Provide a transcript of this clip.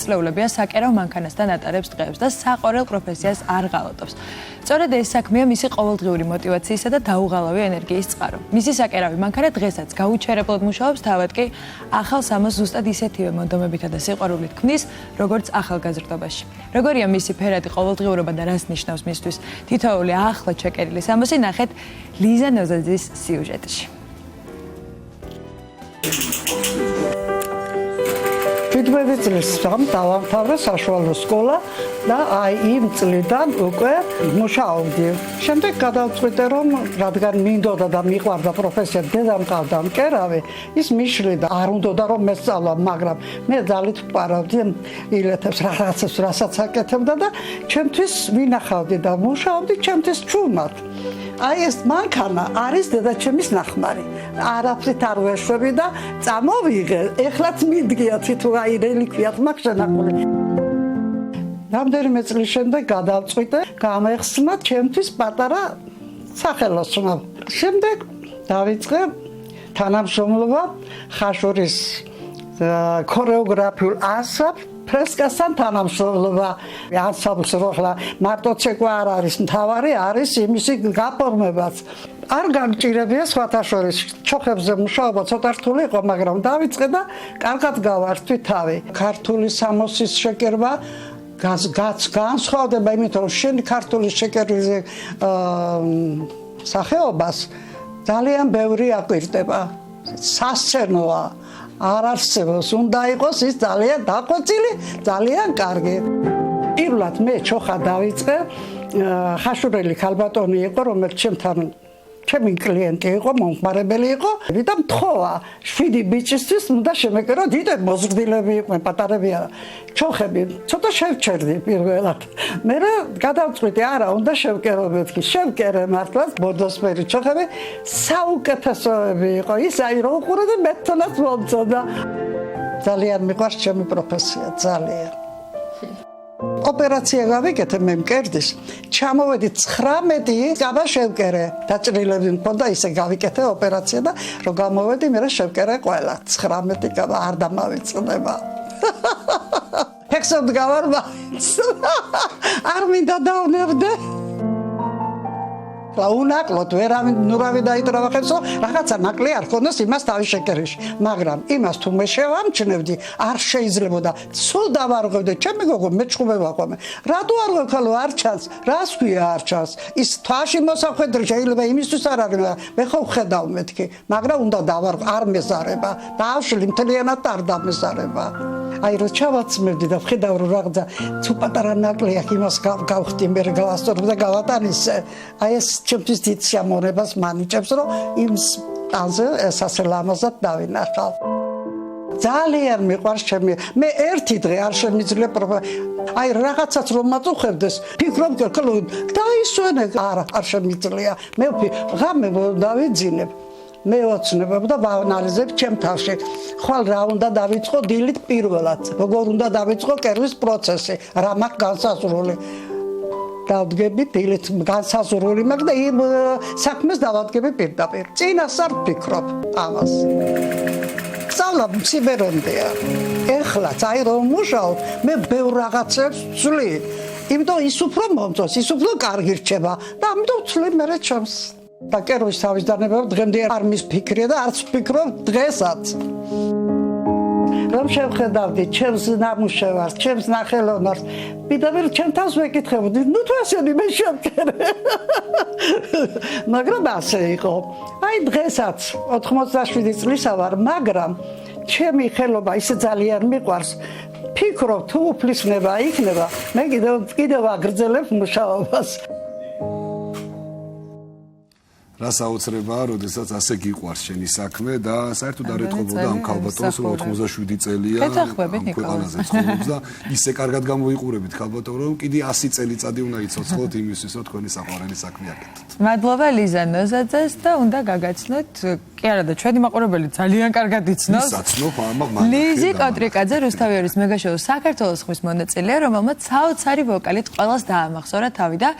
წლეულებია საკერავ მანქანასთან ატარებს დღეებს და საყორელ პროფესიას არ ღალატობს. სწორედ ეს საქმეა მისი ყოველდღიური მოტივაციისა და დაუღალავი ენერგიის წყარო. მისი საკერავი მანქანა დღესაც გაუჩერებლად მუშაობს, თავად კი ახალ სამოს ზუსტად ისეთივე მონდომებითა და სიყვარულით ქმნის, როგორც ახალგაზრდობაში. როგორია მისი ფერადი ყოველდღიურობა და რას ნიშნავს მისთვის თითოეული ახლად შეკერილი სამოსი, ნახეთ ლიზა ნოზაძის სიუჟეტში. Fitbedi წლის დავამთავრე საშუალო სკოლა და აი იმ წლიდან უკვე მუშაობდი. შემდეგ გადავწყვიტე რომ რადგან მინდოდა და მიყვარდა პროფესია, დედამ ყავდა მკერავი, ის მიშლიდა, არ უნდოდა რომ მესწავლა, მაგრამ მე ძალით ვყარავდი ილეთებს რაღაცებს, რასაც აკეთებდა და ჩემთვის ვინახავდი და მუშაობდი ჩემთვის ჩუმად. აი ეს მანქანა არის დედაჩემის ნახმარი. არაფრით არ ვეშვები და წამოვიღე. ეხლაც მიდგია თითო აი რელიკვიად მაქვს შენახული. რამდენიმე წლის შემდეგ გადავწყვიტე გამეხსნა ჩემთვის პატარა სახელოსნო. შემდეგ დავიწყე თანამშრომლობა ხაშურის ქორეოგრაფიულ ანსამბლს ფრესკასთან თანამშრომლობა. ანსამბლს როხლა მარტო ცეკვა არ არის, მთავარი არის იმისი გაფორმებაც. არ გამჭირებია სხვათა შორის ჩოხებზე მუშაობა ცოტა რთული იყო, მაგრამ დავიწყე და კარგად გავართვი თავი. ქართული სამოსის შეკერვა განსხვავდება იმით, რომ შენი ქართული შეკერვის სახეობას ძალიან ბევრი აკვირდება. სასცენოა, არ არსებობს, უნდა იყოს ის ძალიან დაყოცილი, ძალიან კარგი. პირველად მე ჩოხა დავიწყე, ხაშურელი ქალბატონი იყო, რომელიც ჩემი კლიენტი იყო, მომხმარებელი იყო და მთხოვა 7 ბიჭისთვის უნდა შემეკერო, დიდები მოზრდილები იყვნენ, პატარები არა. ჩოხები ცოტა შევჩერდი პირველად. მე გადავწყვიტე, არა, უნდა შევკერო მეთქი. შევკერე მართლაც ბოდოსფერი ჩოხები, საუკეთესოები იყო. ის აი რო უყურე და მეთონაც მომწონდა. ძალიან მიყვარს ჩემი პროფესია, ძალიან. ოპერაცია გავიკეთე მე მკერდის, ჩამოვედი 19 გაბა შევკერე. დაჭრილები მქონდა, ისე გავიკეთე ოპერაცია და რო გამოვედი, მე შევკერე ყველა 19 გაბა არ დამავიწყდება. ფექსობ გავარ მაინც. არ მინდა დავნებდე. უნაკლოდ ვერავინ ნურავი დაიტრავა ხელს, რაღაცა ნაკლი არ ქონდეს იმას თავის შეკერეში, მაგრამ იმას თუ მე შევამჩნევდი, არ შეიძლებოდა. სულ დავარღვევდი, ჩემი გოგო მეჭუბება ხოლმე. რატო არ ვქალო არ ჩანს? რას ქვია არ ჩანს? ის თვაში მოსახვედრი შეიძლება იმისთვის არ არის, მე ხო ვხედავ მეთქი, მაგრამ უნდა დავარღვ, არ მეზარება. დავშლი მთლიანად არ დამეზარება. აი რო ჩავაცმევდი და ვხედავ რომ რაღაცა თუ პატარა ნაკლი აქვს, იმას გავხდი მე გავასწორებ და გავატანისე. აი ეს ჩემთვის დიდ შემონებას მანიჭებს, რომ იმ სტანზე სასე ლამაზად დავინახავ. ძალიან მიყვარს ჩემი. მე ერთი დღე არ შემიძლია აი რაღაცაც რომ მაწუხებდეს, ფიქრობ ხოლმე დაისვენე, არ შემიძლია. მე ღამე დავიძინებ. მე ოცნებობ და ვაანალიზებ ჩემ თავში. ხვალ რა უნდა დავიწყო დილით პირველად, როგორ უნდა დავიწყო კერვის პროცესი, რა მაქვს განსაზღვრული. დავდგები დილით განსაზღვრული მაქვს და იმ საქმეს დავადგები პირდაპირ. წინასწარ ვფიქრობ ამას. სწავლა სიბერონდია. ეხლაც აი რომ მუშაობ, მე ბევრ რაღაცებს ვცვლი. იმიტომ ის უფრო მომწონს, ის უფრო კარგი რჩება და ამიტომ ვცვლი მე ჩემს. და კერვის თავის დანებება დღემდე არ მის ფიქრია და არც ვფიქრობ დღესაც. რომ შევხედავდი ჩემს ნამუშევარს, ჩემს ნახელოვნარს, პირდაპირ ჩემ თავს ვეკითხებოდი, ნუ თუ ასენი მე შევკერე. მაგრამ ასე იყო. აი დღესაც 87 წლისა ვარ, მაგრამ ჩემი ხელობა ისე ძალიან მიყვარს. ფიქრობ თუ უფლისნება იქნება, მე კიდევ აგრძელებ მუშაობას. რა საოცრებაა, როდესაც ასე გიყვარს შენი საქმე და საერთოდ არ ეთყობოდა ამ ქალბატონს, რომ 87 წელია ქვეყანაზე ცხოვრობს და ისე კარგად გამოიყურებით ქალბატონო, რომ კიდე 100 წელიწადი უნდა იცოცხლოთ იმისთვის, რომ თქვენი საყვარელი საქმე აკეთოთ. მადლობა ლიზა ნოზაძეს და უნდა გაგაცნოთ, კი არა და ჩვენი მაყურებელი ძალიან კარგად იცნობს. ისაცნობ ამაღ ლიზი კოტრიკაძე რუსთავიორის მეგაშოუს საქართველოს ხმის მონაწილეა, რომელმაც საოცარი ვოკალით ყველას დაამახსოვრა თავი და